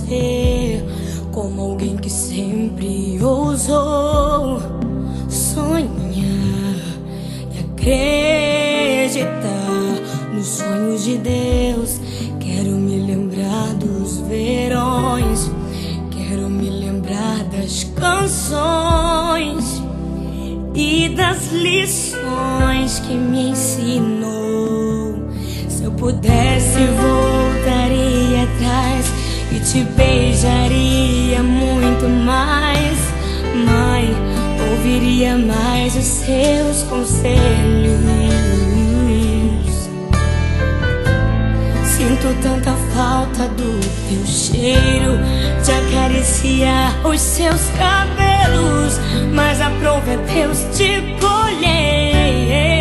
você como alguém que sempre ousou sonhar e acreditar nos sonhos de Deus. Quero me lembrar dos verões, quero me lembrar das canções e das lições que me ensinou. Se eu pudesse, voltaria atrás e te beijaria muito mais. Mãe, ouviria mais os seus conselhos. Sinto tanta falta do teu cheiro, de acariciar os seus cabelos, mas aprove a Deus te colher.